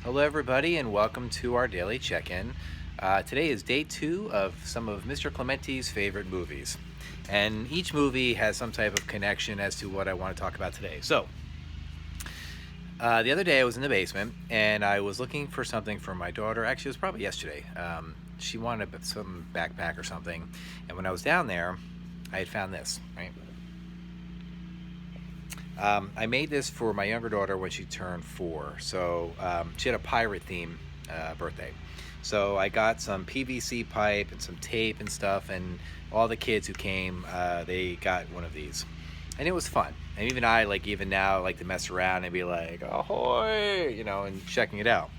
Hello, everybody, and welcome to our daily check-in. Today is day 2 of some of Mr. Clementi's favorite movies, and each movie has some type of connection as to what I want to talk about today. The other day I was in the basement, and I was looking for something for my daughter. Actually, it was probably yesterday. She wanted some backpack or something, and when I was down there, I had found this, right? I made this for my younger daughter when she turned 4. She had a pirate theme birthday. So I got some PVC pipe and some tape and stuff, and all the kids who came, they got one of these, and it was fun. And even I, like even now, like to mess around and be like, "Ahoy!" and checking it out.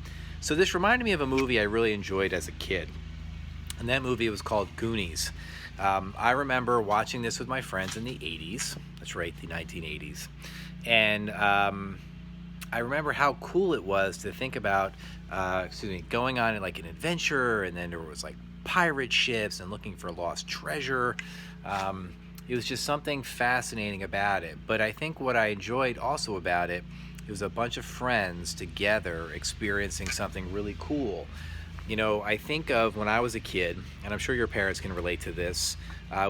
So this reminded me of a movie I really enjoyed as a kid, and that movie was called Goonies. I remember watching this with my friends in the 80s. That's right, the 1980s. And I remember how cool it was to think about, going on like an adventure, and then there was like pirate ships and looking for lost treasure. It was just something fascinating about it. But I think what I enjoyed also about it, it was a bunch of friends together experiencing something really cool. I think of when I was a kid, and I'm sure your parents can relate to this.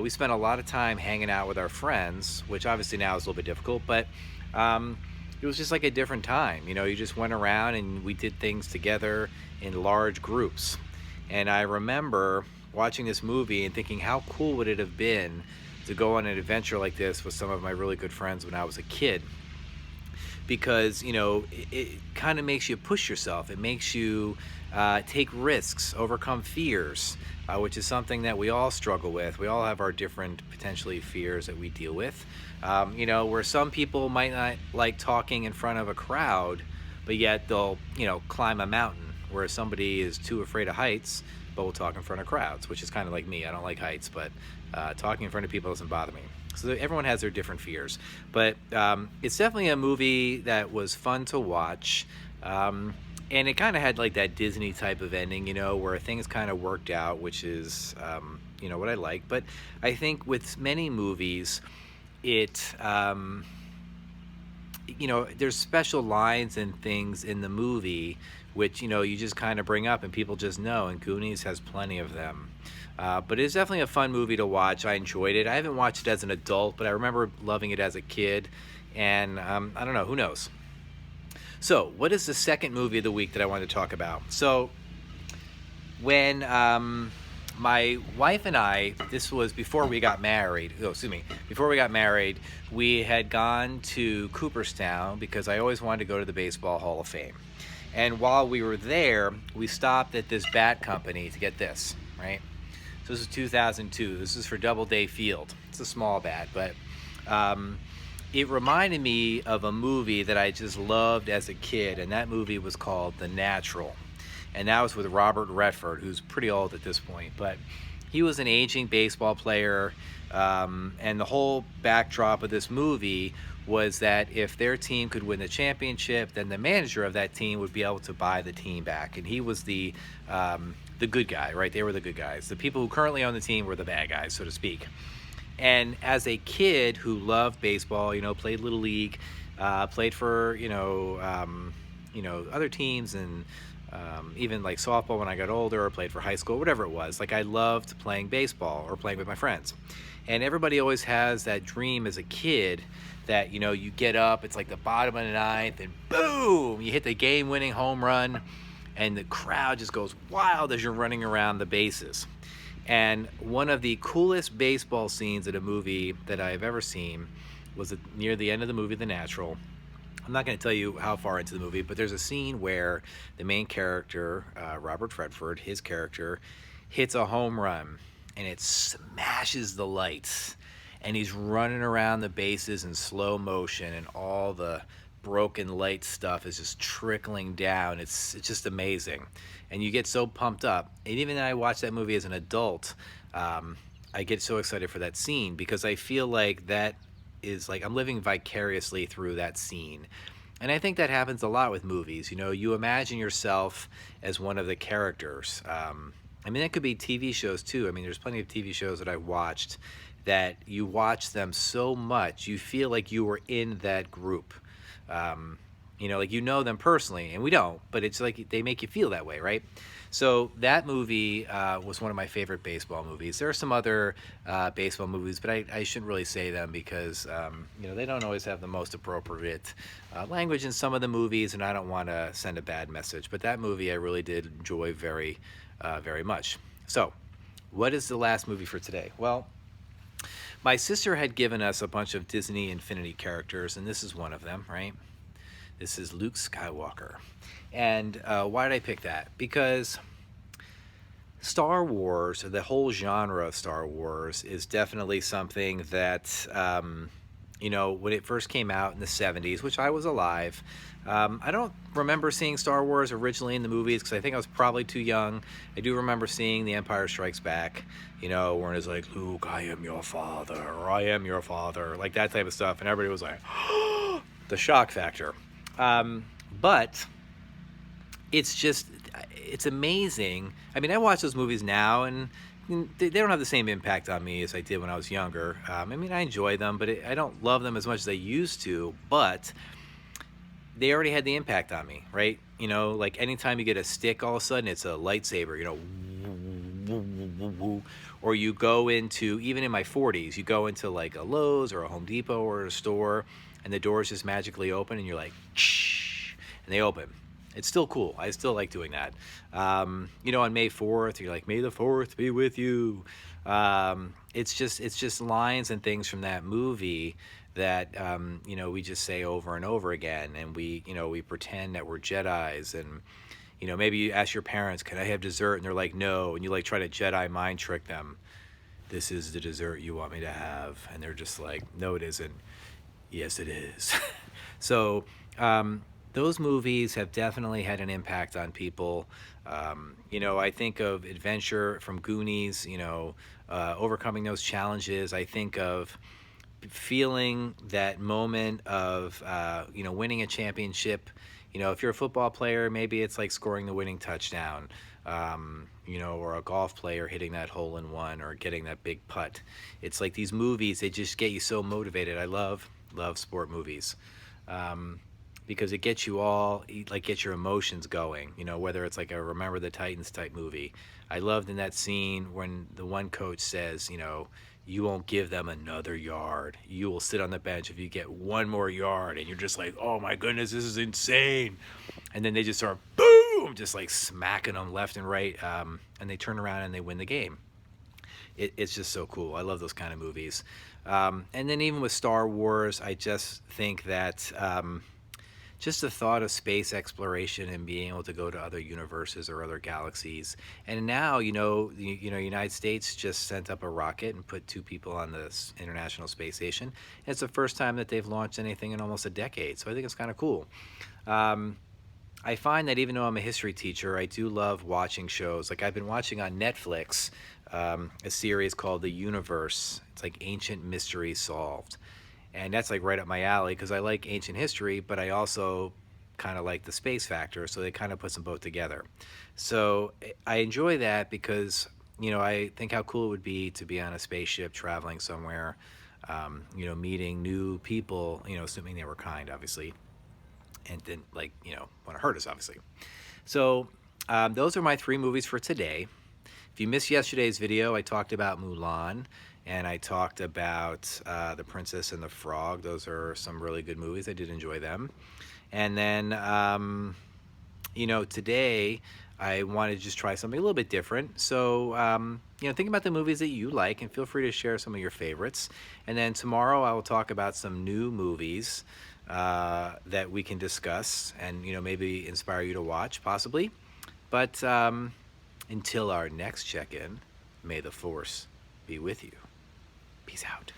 We spent a lot of time hanging out with our friends, which obviously now is a little bit difficult, but um, it was just like a different time. You just went around and we did things together in large groups. And I remember watching this movie and thinking, how cool would it have been to go on an adventure like this with some of my really good friends when I was a kid? Because it kind of makes you push yourself. It makes you take risks, overcome fears, which is something that we all struggle with. We all have our different potentially fears that we deal with. Where some people might not like talking in front of a crowd, but yet they'll climb a mountain. Whereas somebody is too afraid of heights, but will talk in front of crowds, which is kind of like me. I don't like heights, but talking in front of people doesn't bother me. So everyone has their different fears, but it's definitely a movie that was fun to watch, and it kind of had like that Disney type of ending, where things kind of worked out, which is what I like. But I think with many movies, it there's special lines and things in the movie which you just kind of bring up and people just know, and Goonies has plenty of them. But it's definitely a fun movie to watch. I enjoyed it. I haven't watched it as an adult, but I remember loving it as a kid. And I don't know, who knows? So, what is the second movie of the week that I wanted to talk about? So, when my wife and I, this was before we got married, before we got married, we had gone to Cooperstown because I always wanted to go to the Baseball Hall of Fame. And while we were there, we stopped at this bat company to get this, right? So this is 2002. This is for Doubleday Field. It's a small bat, but it reminded me of a movie that I just loved as a kid, and that movie was called The Natural. And that was with Robert Redford, who's pretty old at this point, but he was an aging baseball player, and the whole backdrop of this movie was that if their team could win the championship, then the manager of that team would be able to buy the team back, and he was the good guy, right? They were the good guys. The people who currently own the team were the bad guys, so to speak. And as a kid who loved baseball, played little league, played for other teams, and even like softball when I got older, or played for high school, whatever it was. Like I loved playing baseball or playing with my friends. And everybody always has that dream as a kid that you get up, it's like the bottom of the ninth, and boom, you hit the game-winning home run, and the crowd just goes wild as you're running around the bases. And one of the coolest baseball scenes in a movie that I've ever seen was near the end of the movie, The Natural. I'm not going to tell you how far into the movie, but there's a scene where the main character, Robert Redford, his character, hits a home run, and it smashes the lights. And he's running around the bases in slow motion, and all the broken light stuff is just trickling down. It's just amazing, and you get so pumped up. And even though I watched that movie as an adult, I get so excited for that scene because I feel like that is like I'm living vicariously through that scene. And I think that happens a lot with movies. You imagine yourself as one of the characters. I mean, that could be TV shows too. I mean, there's plenty of TV shows that I watched that you watch them so much, you feel like you were in that group. You know, like you know them personally, and we don't, but it's like they make you feel that way, right? So that movie was one of my favorite baseball movies. There are some other baseball movies, but I shouldn't really say them because you know, they don't always have the most appropriate language in some of the movies, and I don't want to send a bad message. But that movie I really did enjoy very much. So, what is the last movie for today? Well, my sister had given us a bunch of Disney Infinity characters, and this is one of them, right? This is Luke Skywalker. And why did I pick that? Because Star Wars, the whole genre of Star Wars, is definitely something that, you know, when it first came out in the 70s, which I was alive, I don't remember seeing Star Wars originally in the movies because I think I was probably too young. I do remember seeing The Empire Strikes Back, you know, where it's like, Luke, I am your father, or I am your father, like that type of stuff. And everybody was like, the shock factor. But it's just, it's amazing. I mean, I watch those movies now, and they don't have the same impact on me as I did when I was younger. I mean, I enjoy them, but I don't love them as much as I used to. But they already had the impact on me, right? You know, like anytime you get a stick, all of a sudden it's a lightsaber, you know, or you go into, even in my 40s, you go into like a Lowe's or a Home Depot or a store, and the doors just magically open, and you're like, shh, and they open. It's still cool. I still like doing that. You know, on May 4th, you're like, May the 4th be with you. It's just lines and things from that movie that, you know, we just say over and over again. And we, you know, we pretend that we're Jedis. And, you know, maybe you ask your parents, can I have dessert? And they're like, no. And you like try to Jedi mind trick them. This is the dessert you want me to have. And they're just like, no, it isn't. Yes, it is. So, those movies have definitely had an impact on people. You know, I think of adventure from Goonies, you know, overcoming those challenges. I think of feeling that moment of, you know, winning a championship. You know, if you're a football player, maybe it's like scoring the winning touchdown, you know, or a golf player hitting that hole in one or getting that big putt. It's like these movies, they just get you so motivated. I love sport movies. Because it gets you all, like, gets your emotions going, you know, whether it's like a Remember the Titans type movie. I loved in that scene when the one coach says, you know, you won't give them another yard. You will sit on the bench if you get one more yard. And you're just like, oh my goodness, this is insane. And then they just start, boom, just like smacking them left and right. And they turn around and they win the game. It's just so cool. I love those kind of movies. And then even with Star Wars, I just think that, just the thought of space exploration and being able to go to other universes or other galaxies. And now, you know, United States just sent up a rocket and put 2 people on the International Space Station. And it's the first time that they've launched anything in almost a decade. So I think it's kind of cool. I find that even though I'm a history teacher, I do love watching shows. Like I've been watching on Netflix a series called The Universe. It's like Ancient Mysteries Solved. And that's like right up my alley because I like ancient history, but I also kind of like the space factor. So they kind of put them both together. So I enjoy that because, you know, I think how cool it would be to be on a spaceship traveling somewhere, you know, meeting new people, you know, assuming they were kind, obviously, and didn't, like, you know, want to hurt us, obviously. So those are my 3 movies for today. If you missed yesterday's video, I talked about Mulan. And I talked about The Princess and the Frog. Those are some really good movies. I did enjoy them. And then, you know, today I wanted to just try something a little bit different. So, you know, think about the movies that you like and feel free to share some of your favorites. And then tomorrow I will talk about some new movies that we can discuss and, you know, maybe inspire you to watch, possibly. But until our next check-in, may the Force be with you. Peace out.